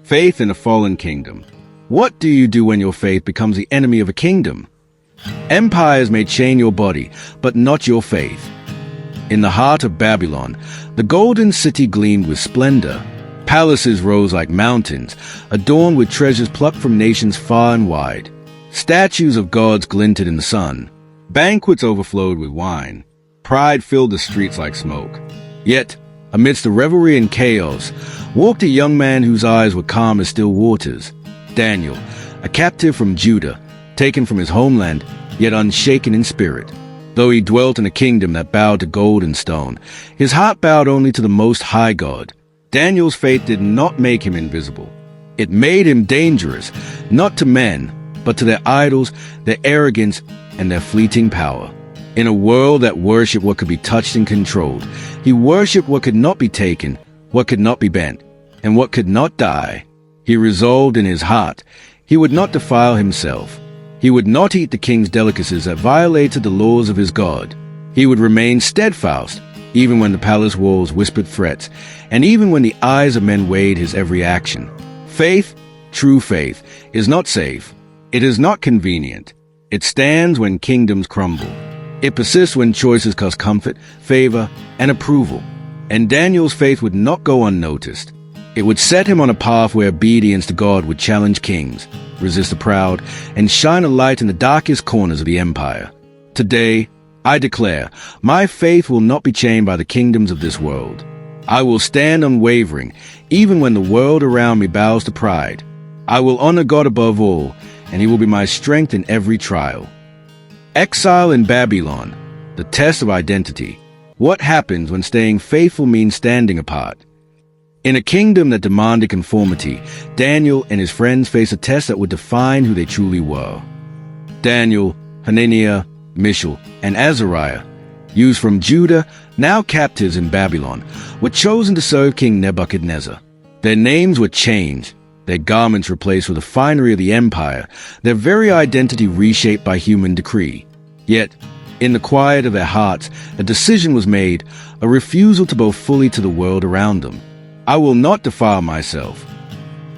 Faith in a fallen kingdom. What do you do when your faith becomes the enemy of a kingdom? Empires may chain your body, but not your faith. In the heart of Babylon, the golden city gleamed with splendor. Palaces rose like mountains, adorned with treasures plucked from nations far and wide. Statues of gods glinted in the sun. Banquets overflowed with wine. Pride filled the streets like smoke. Yet, amidst the revelry and chaos, walked a young man whose eyes were calm as still waters. Daniel, a captive from Judah, taken from his homeland, yet unshaken in spirit. Though he dwelt in a kingdom that bowed to gold and stone, his heart bowed only to the Most High God. Daniel's faith did not make him invisible. It made him dangerous, not to men, but to their idols, their arrogance, and their fleeting power. In a world that worshipped what could be touched and controlled, he worshipped what could not be taken, what could not be bent, and what could not die. He resolved in his heart he would not defile himself. He would not eat the king's delicacies that violated the laws of his God. He would remain steadfast, even when the palace walls whispered threats, and even when the eyes of men weighed his every action. Faith, true faith, is not safe. It is not convenient. It stands when kingdoms crumble. It persists when choices cost comfort, favor, and approval. And Daniel's faith would not go unnoticed. It would set him on a path where obedience to God would challenge kings, resist the proud, and shine a light in the darkest corners of the empire. Today, I declare, my faith will not be chained by the kingdoms of this world. I will stand unwavering, even when the world around me bows to pride. I will honor God above all, and he will be my strength in every trial. Exile in Babylon, the test of identity. What happens when staying faithful means standing apart? In a kingdom that demanded conformity, Daniel and his friends faced a test that would define who they truly were. Daniel, Hananiah, Mishael, and Azariah, used from Judah, now captives in Babylon, were chosen to serve King Nebuchadnezzar. Their names were changed, their garments replaced with the finery of the empire, their very identity reshaped by human decree. Yet, in the quiet of their hearts, a decision was made, a refusal to bow fully to the world around them. I will not defile myself.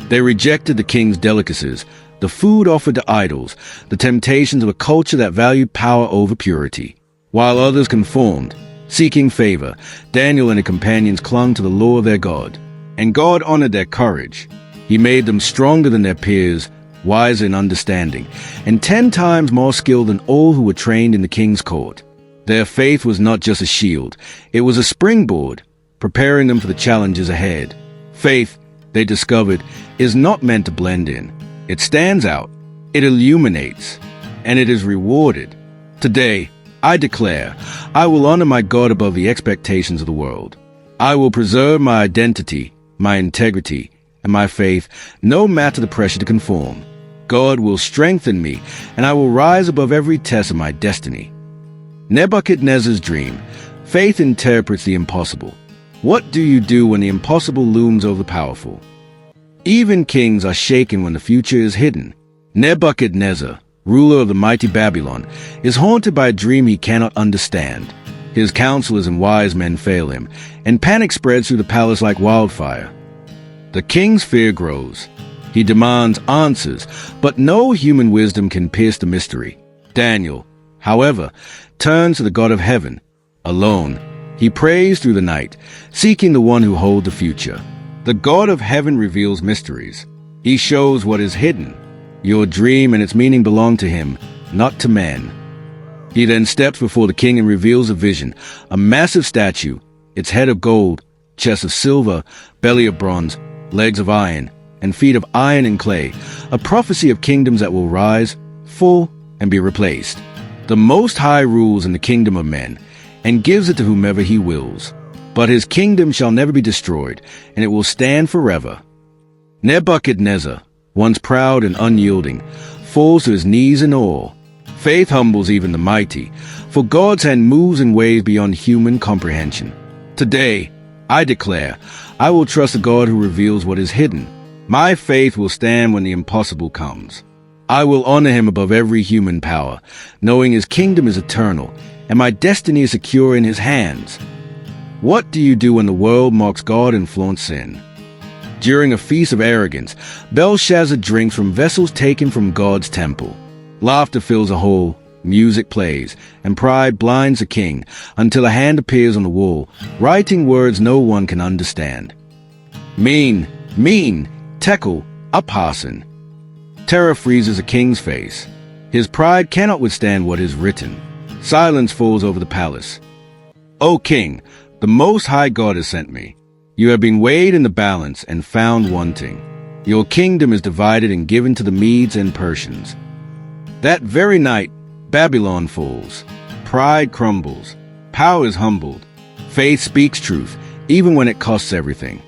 They rejected the king's delicacies, the food offered to idols, the temptations of a culture that valued power over purity. While others conformed, seeking favor, Daniel and his companions clung to the law of their God. And God honored their courage. He made them stronger than their peers, wiser in understanding, and 10 times more skilled than all who were trained in the king's court. Their faith was not just a shield, it was a springboard, preparing them for the challenges ahead. Faith, they discovered, is not meant to blend in. It stands out, it illuminates, and it is rewarded. Today, I declare, I will honor my God above the expectations of the world. I will preserve my identity, my integrity, and my faith, no matter the pressure to conform. God will strengthen me, and I will rise above every test of my destiny. Nebuchadnezzar's dream. Faith interprets the impossible. What do you do when the impossible looms over the powerful? Even kings are shaken when the future is hidden. Nebuchadnezzar, ruler of the mighty Babylon, is haunted by a dream he cannot understand. His counselors and wise men fail him, and panic spreads through the palace like wildfire. The king's fear grows. He demands answers, but no human wisdom can pierce the mystery. Daniel, however, turns to the God of heaven. Alone, he prays through the night, seeking the one who holds the future. The God of heaven reveals mysteries. He shows what is hidden. Your dream and its meaning belong to him, not to man. He then steps before the king and reveals a vision, a massive statue, its head of gold, chest of silver, belly of bronze, legs of iron, and feet of iron and clay, a prophecy of kingdoms that will rise, fall, and be replaced. The Most High rules in the kingdom of men, and gives it to whomever he wills. But his kingdom shall never be destroyed, and it will stand forever. Nebuchadnezzar, once proud and unyielding, falls to his knees in awe. Faith humbles even the mighty, for God's hand moves in ways beyond human comprehension. Today, I declare, I will trust the God who reveals what is hidden. My faith will stand when the impossible comes. I will honor him above every human power, knowing his kingdom is eternal, and my destiny is secure in his hands. What do you do when the world mocks God and flaunts sin? During a feast of arrogance, Belshazzar drinks from vessels taken from God's temple. Laughter fills a hall, music plays, and pride blinds a king until a hand appears on the wall, writing words no one can understand. Mean, tekel, upharsin. Terror freezes a king's face. His pride cannot withstand what is written. Silence falls over the palace. O king, the Most High God has sent me. You have been weighed in the balance and found wanting. Your kingdom is divided and given to the Medes and Persians. That very night, Babylon falls. Pride crumbles. Power is humbled. Faith speaks truth, even when it costs everything.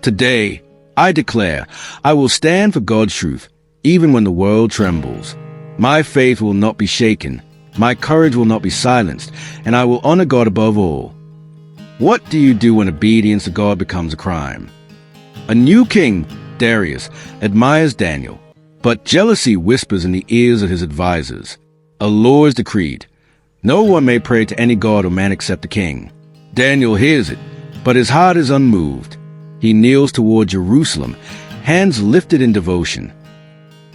Today, I declare, I will stand for God's truth, even when the world trembles. My faith will not be shaken. My courage will not be silenced, and I will honor God above all. What do you do when obedience to God becomes a crime? A new king, Darius, admires Daniel, but jealousy whispers in the ears of his advisors. A law is decreed. No one may pray to any god or man except the king. Daniel hears it, but his heart is unmoved. He kneels toward Jerusalem, hands lifted in devotion.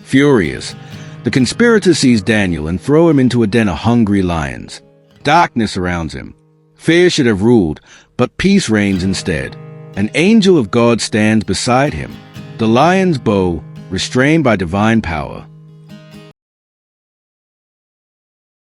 Furious, the conspirators seize Daniel and throw him into a den of hungry lions. Darkness surrounds him. Fear should have ruled, but peace reigns instead. An angel of God stands beside him. The lion's bow, restrained by divine power.